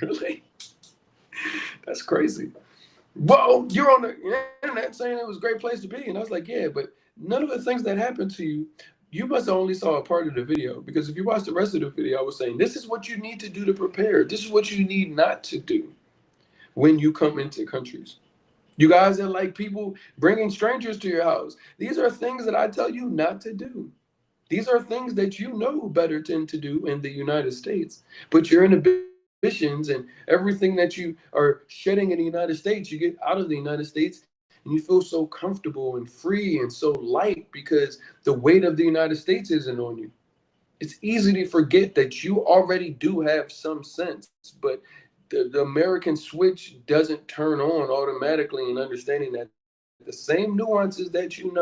Really? That's crazy. Well, you're on the internet saying it was a great place to be. And I was like, yeah, but none of the things that happened to you, you must have only saw a part of the video. Because if you watch the rest of the video, I was saying, this is what you need to do to prepare. This is what you need not to do when you come into countries. You guys are like people bringing strangers to your house. These are things that I tell you not to do. These are things that you know better tend to do in the United States. But your inhibitions and everything that you are shedding in the United States, you get out of the United States and you feel so comfortable and free and so light because the weight of the United States isn't on you. It's easy to forget that you already do have some sense, but the American switch doesn't turn on automatically in understanding that the same nuances that you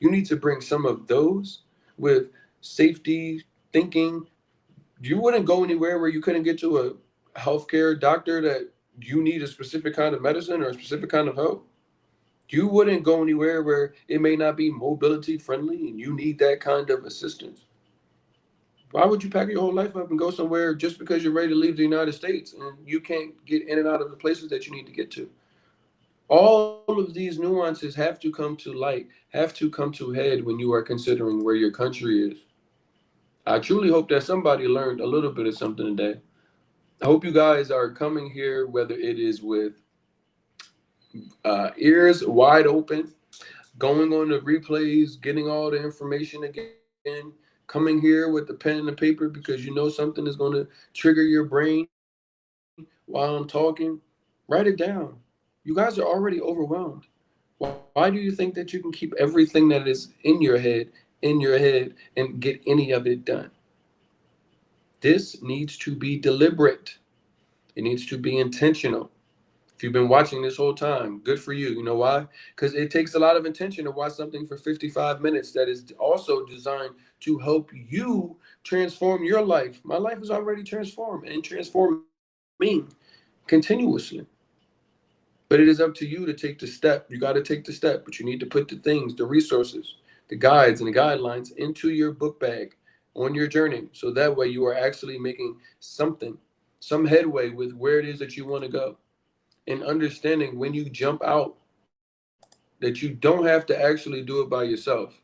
need to bring some of those with safety, thinking. You wouldn't go anywhere where you couldn't get to a healthcare doctor that you need a specific kind of medicine or a specific kind of help. You wouldn't go anywhere where it may not be mobility friendly and you need that kind of assistance. Why would you pack your whole life up and go somewhere just because you're ready to leave the United States and you can't get in and out of the places that you need to get to? All of these nuances have to come to light, have to come to head when you are considering where your country is. I truly hope that somebody learned a little bit of something today. I hope you guys are coming here, whether it is with ears wide open, going on the replays, getting all the information again, coming here with the pen and the paper because you know something is going to trigger your brain while I'm talking. Write it down. You guys are already overwhelmed. Why do you think that you can keep everything that is in your head, and get any of it done? This needs to be deliberate. It needs to be intentional. If you've been watching this whole time, good for you. You know why? Because it takes a lot of intention to watch something for 55 minutes that is also designed to help you transform your life. My life is already transformed and transforming continuously. But it is up to you to take the step. You got to take the step, but you need to put the things, the resources, the guides, and the guidelines into your book bag on your journey. So that way you are actually making something, some headway with where it is that you want to go. And understanding when you jump out that you don't have to actually do it by yourself.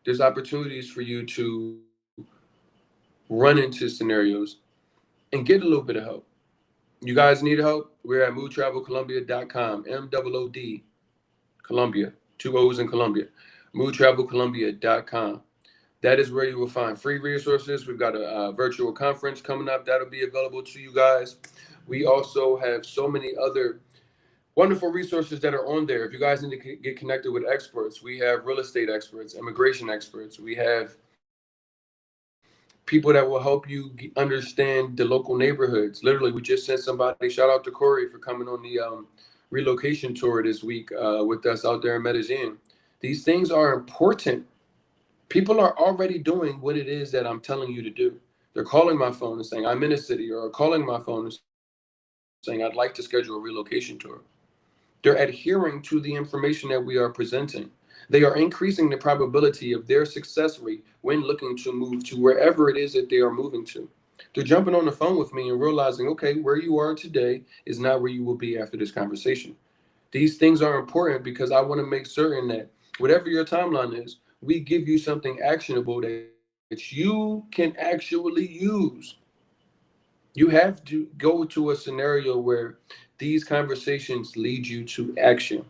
There's opportunities for you to run into scenarios and get a little bit of help. You guys need help? We're at moodtravelcolumbia.com. MOOD Columbia. Two O's in Columbia. Moodtravelcolumbia.com. That is where you will find free resources. We've got a virtual conference coming up that'll be available to you guys. We also have so many other wonderful resources that are on there. If you guys need to get connected with experts, we have real estate experts, immigration experts. We have people that will help you understand the local neighborhoods. Literally, we just sent somebody, shout out to Corey for coming on the relocation tour this week with us out there in Medellin. These things are important. People are already doing what it is that I'm telling you to do. They're calling my phone and saying, I'm in a city, or calling my phone and saying, I'd like to schedule a relocation tour. They're adhering to the information that we are presenting. They are increasing the probability of their success rate when looking to move to wherever it is that they are moving to. They're jumping on the phone with me and realizing, okay, where you are today is not where you will be after this conversation. These things are important because I want to make certain that whatever your timeline is, we give you something actionable that you can actually use. You have to go to a scenario where these conversations lead you to action,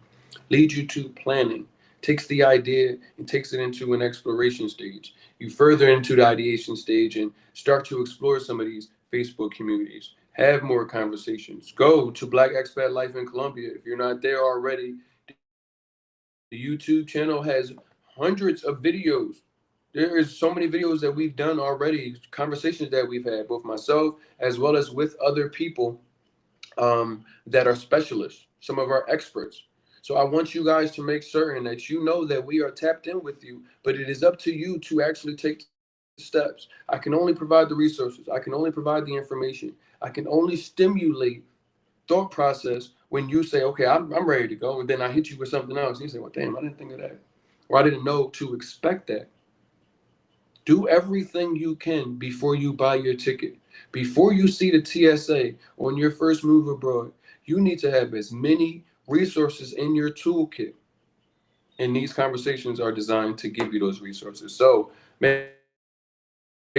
lead you to planning, takes the idea and takes it into an exploration stage. You further into the ideation stage and start to explore some of these Facebook communities. Have more conversations. Go to Black Expat Life in Colombia. If you're not there already, the YouTube channel has hundreds of videos. There is so many videos that we've done already, conversations that we've had, both myself as well as with other people that are specialists, some of our experts. So I want you guys to make certain that you know that we are tapped in with you, but it is up to you to actually take the steps. I can only provide the resources. I can only provide the information. I can only stimulate thought process when you say, okay, I'm ready to go. And then I hit you with something else. And you say, well, damn, I didn't think of that. Or I didn't know to expect that. Do everything you can before you buy your ticket. Before you see the TSA on your first move abroad, you need to have as many resources in your toolkit. And these conversations are designed to give you those resources. So make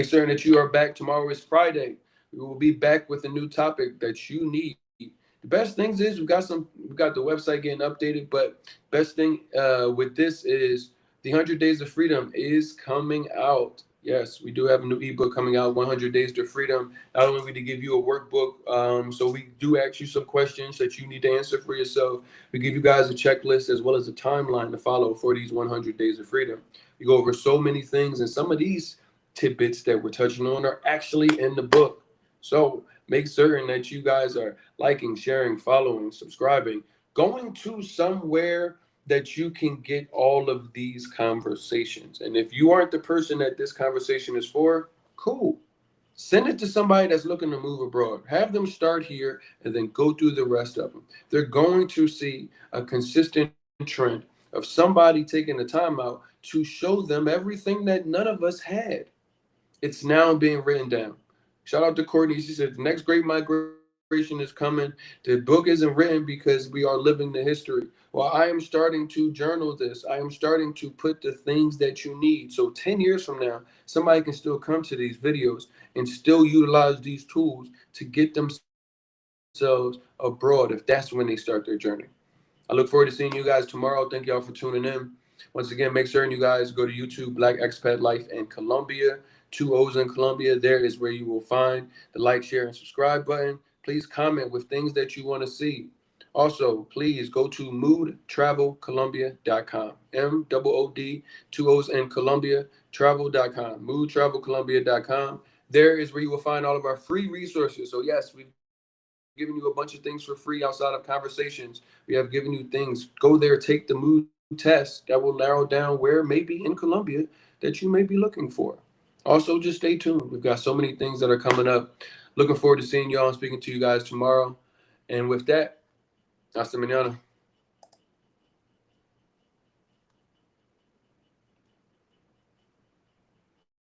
certain that you are back. Tomorrow is Friday. We will be back with a new topic that you need. The best things is we got the website getting updated, but best thing with this is the 100 Days of Freedom is coming out. Yes, we do have a new ebook coming out, 100 Days to Freedom. Not only we to give you a workbook, so we do ask you some questions that you need to answer for yourself. We give you guys a checklist as well as a timeline to follow for these 100 Days of Freedom. We go over so many things, and some of these tidbits that we're touching on are actually in the book. So make certain that you guys are liking, sharing, following, subscribing, going to somewhere that you can get all of these conversations. And if you aren't the person that this conversation is for, cool. Send it to somebody that's looking to move abroad. Have them start here and then go through the rest of them. They're going to see a consistent trend of somebody taking the time out to show them everything that none of us had. It's now being written down. Shout out to Courtney. She said the next great migration is coming. The book isn't written because we are living the history. Well, I am starting to journal this. I am starting to put the things that you need. So 10 years from now, somebody can still come to these videos and still utilize these tools to get themselves abroad if that's when they start their journey. I look forward to seeing you guys tomorrow. Thank y'all for tuning in. Once again, make sure you guys go to YouTube, Black Expat Life in Colombia, 2 O's in Colombia. There is where you will find the like, share, and subscribe button. Please comment with things that you want to see. Also, please go to moodtravelcolombia.com. MOOD, 2 O's in Colombia, travel.com. Moodtravelcolombia.com. There is where you will find all of our free resources. So, yes, we've given you a bunch of things for free outside of conversations. We have given you things. Go there, take the mood test that will narrow down where maybe in Colombia that you may be looking for. Also, just stay tuned. We've got so many things that are coming up. Looking forward to seeing y'all and speaking to you guys tomorrow. And with that, hasta mañana.